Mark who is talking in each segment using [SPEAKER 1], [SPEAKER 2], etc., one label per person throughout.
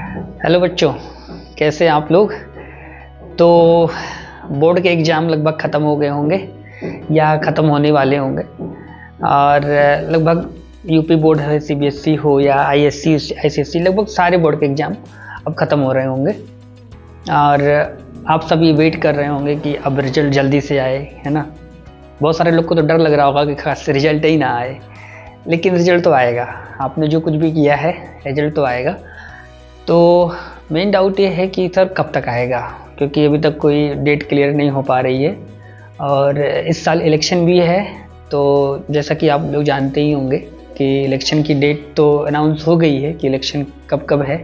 [SPEAKER 1] Hello बच्चों, कैसे हैं आप लोग। तो बोर्ड के एग्ज़ाम लगभग ख़त्म हो गए होंगे या ख़त्म होने वाले होंगे। और लगभग यूपी बोर्ड है, सीबीएसई हो या आईएससी आईसीएसई, लगभग सारे बोर्ड के एग्ज़ाम अब ख़त्म हो रहे होंगे। और आप सभी वेट कर रहे होंगे कि अब रिजल्ट जल्दी से आए, है ना। बहुत सारे लोग को तो डर लग रहा होगा कि खास रिजल्ट ही ना आए, लेकिन रिजल्ट तो आएगा। आपने जो कुछ भी किया है रिजल्ट तो आएगा। तो मेन डाउट ये है कि सर कब तक आएगा, क्योंकि अभी तक कोई डेट क्लियर नहीं हो पा रही है। और इस साल इलेक्शन भी है, तो जैसा कि आप लोग जानते ही होंगे कि इलेक्शन की डेट तो अनाउंस हो गई है कि इलेक्शन कब कब है।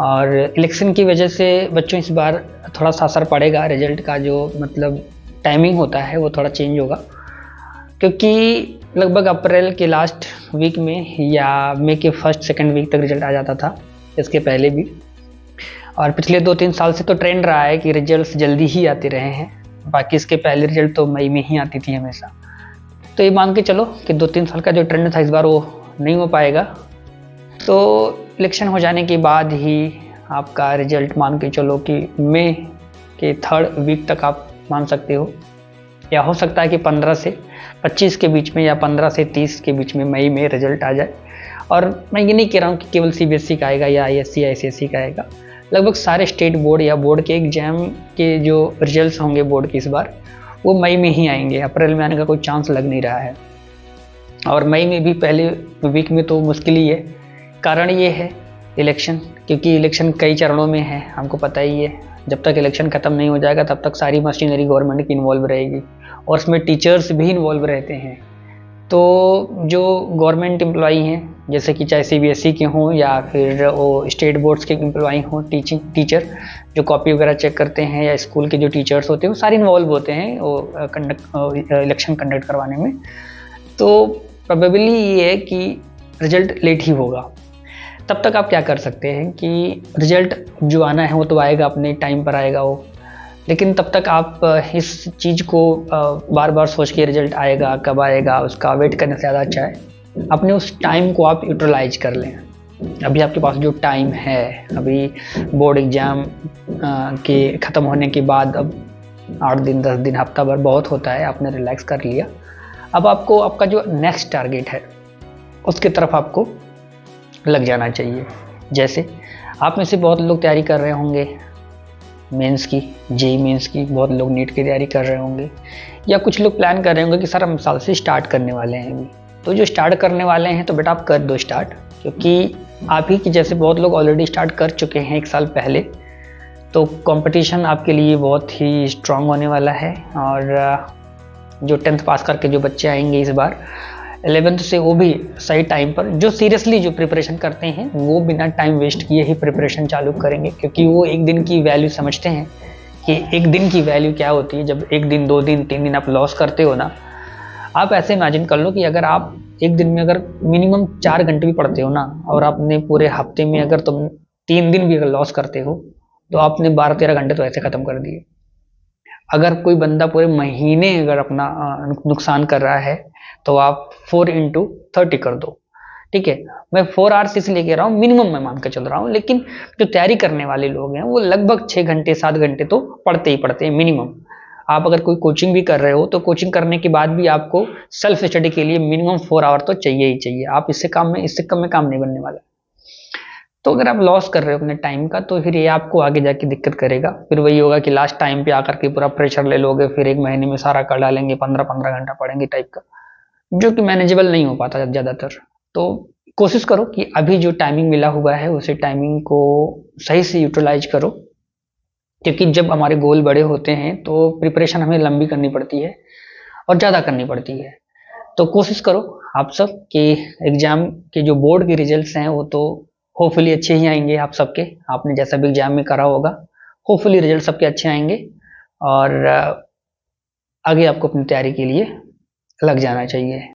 [SPEAKER 1] और इलेक्शन की वजह से बच्चों इस बार थोड़ा सा असर पड़ेगा। रिजल्ट का जो मतलब टाइमिंग होता है वो थोड़ा चेंज होगा, क्योंकि लगभग अप्रैल के लास्ट वीक में या मई के फर्स्ट सेकंड वीक तक रिजल्ट आ जाता था, इसके पहले भी। और पिछले 2-3 साल से तो ट्रेंड रहा है कि रिजल्ट्स जल्दी ही आते रहे हैं। बाकी इसके पहले रिजल्ट तो मई में ही आती थी हमेशा। तो ये मान के चलो कि 2-3 साल का जो ट्रेंड था इस बार वो नहीं हो पाएगा। तो इलेक्शन हो जाने के बाद ही आपका रिजल्ट मान के चलो कि मई के 3rd वीक तक आप मान सकते हो, या हो सकता है कि 15 से 25 के बीच में या 15 से 30 के बीच में मई में रिजल्ट आ जाए। और मैं ये नहीं कह रहा हूँ कि केवल सीबीएसई का आएगा या आईएससी आईसीएसई का आएगा। लगभग सारे स्टेट बोर्ड या बोर्ड के एग्जाम के जो रिजल्ट्स होंगे बोर्ड के इस बार, वो मई में ही आएंगे। अप्रैल में आने का कोई चांस लग नहीं रहा है। और मई में भी पहले वीक में तो मुश्किल ही है। कारण ये है इलेक्शन, क्योंकि इलेक्शन कई चरणों में है, हमको पता ही है। जब तक इलेक्शन ख़त्म नहीं हो जाएगा तब तक सारी मशीनरी गवर्नमेंट की इन्वॉल्व रहेगी, और उसमें टीचर्स भी इन्वॉल्व रहते हैं। तो जो गवर्नमेंट एम्प्लॉई हैं, जैसे कि चाहे सीबीएसई के हों या फिर वो स्टेट बोर्ड्स के एम्प्लॉई हों, टीचर जो कॉपी वगैरह चेक करते हैं, या स्कूल के जो टीचर्स होते हैं, वो सारे इन्वॉल्व होते हैं वो इलेक्शन कंडक्ट करवाने में। तो प्रोबेबली ये है कि रिजल्ट लेट ही होगा। तब तक आप क्या कर सकते हैं कि रिजल्ट जो आना है वो तो आएगा, अपने टाइम पर आएगा वो। लेकिन तब तक आप इस चीज़ को बार बार सोच के रिजल्ट आएगा कब आएगा उसका वेट करने से ज़्यादा अच्छा है अपने उस टाइम को आप यूटिलाइज कर लें। अभी आपके पास जो टाइम है, अभी बोर्ड एग्ज़ाम के ख़त्म होने के बाद अब 8 दिन 10 दिन हफ्ता भर बहुत होता है, आपने रिलैक्स कर लिया। अब आपको आपका जो नेक्स्ट टारगेट है उसकी तरफ आपको लग जाना चाहिए। जैसे आप में से बहुत लोग तैयारी कर रहे होंगे मेंस की, जेई मेंस की, बहुत लोग नीट की तैयारी कर रहे होंगे, या कुछ लोग प्लान कर रहे होंगे कि सर हम साल से स्टार्ट करने वाले हैं अभी। तो जो स्टार्ट करने वाले हैं तो बेटा आप कर दो स्टार्ट, क्योंकि आप ही की जैसे बहुत लोग ऑलरेडी स्टार्ट कर चुके हैं 1 साल पहले। तो कंपटीशन आपके लिए बहुत ही स्ट्रांग होने वाला है। और जो 10th पास करके जो बच्चे आएंगे इस बार 11th से, वो भी सही टाइम पर, जो सीरियसली जो प्रिपरेशन करते हैं वो बिना टाइम वेस्ट किए ही प्रिपरेशन चालू करेंगे, क्योंकि वो एक दिन की वैल्यू समझते हैं कि एक दिन की वैल्यू क्या होती है। जब 1 दिन 2 दिन 3 दिन आप लॉस करते हो ना, आप ऐसे इमेजिन कर लो कि अगर आप एक दिन में अगर मिनिमम 4 घंटे भी पढ़ते हो ना, और आपने पूरे हफ्ते में अगर तुम 3 दिन भी अगर लॉस करते हो, तो आपने 12-13 घंटे तो ऐसे ख़त्म कर दिए। अगर कोई बंदा पूरे महीने अगर अपना नुकसान कर रहा है, तो आप 4x30 कर दो। ठीक है, मैं 4 आवर्स इसलिए कह रहा हूँ, मिनिमम मैं मान कर चल रहा हूँ। लेकिन जो तैयारी करने वाले लोग हैं वो लगभग 6 घंटे 7 घंटे तो पढ़ते ही पढ़ते हैं मिनिमम। आप अगर कोई कोचिंग भी कर रहे हो तो कोचिंग करने के बाद भी आपको सेल्फ स्टडी के लिए मिनिमम 4 आवर तो चाहिए ही चाहिए। आप इससे कम में काम नहीं बनने वाला। तो अगर आप लॉस कर रहे हो अपने टाइम का, तो फिर ये आपको आगे जाके दिक्कत करेगा। फिर वही होगा कि लास्ट टाइम पे आकर के पूरा प्रेशर ले लोगे, फिर 1 महीने में सारा कर डालेंगे, 15-15 घंटा पढ़ेंगे टाइप का, जो कि मैनेजेबल नहीं हो पाता ज़्यादातर। तो कोशिश करो कि अभी जो टाइमिंग मिला हुआ है उसी टाइमिंग को सही से यूटिलाइज करो, क्योंकि जब हमारे गोल बड़े होते हैं तो प्रिपरेशन हमें लंबी करनी पड़ती है और ज़्यादा करनी पड़ती है। तो कोशिश करो आप सब कि एग्ज़ाम के जो बोर्ड के रिजल्ट्स हैं वो तो होपफुली अच्छे ही आएंगे आप सबके। आपने जैसा भी एग्ज़ाम में करा होगा, होपफुली रिजल्ट सबके अच्छे आएंगे। और आगे आपको अपनी तैयारी के लिए लग जाना चाहिए।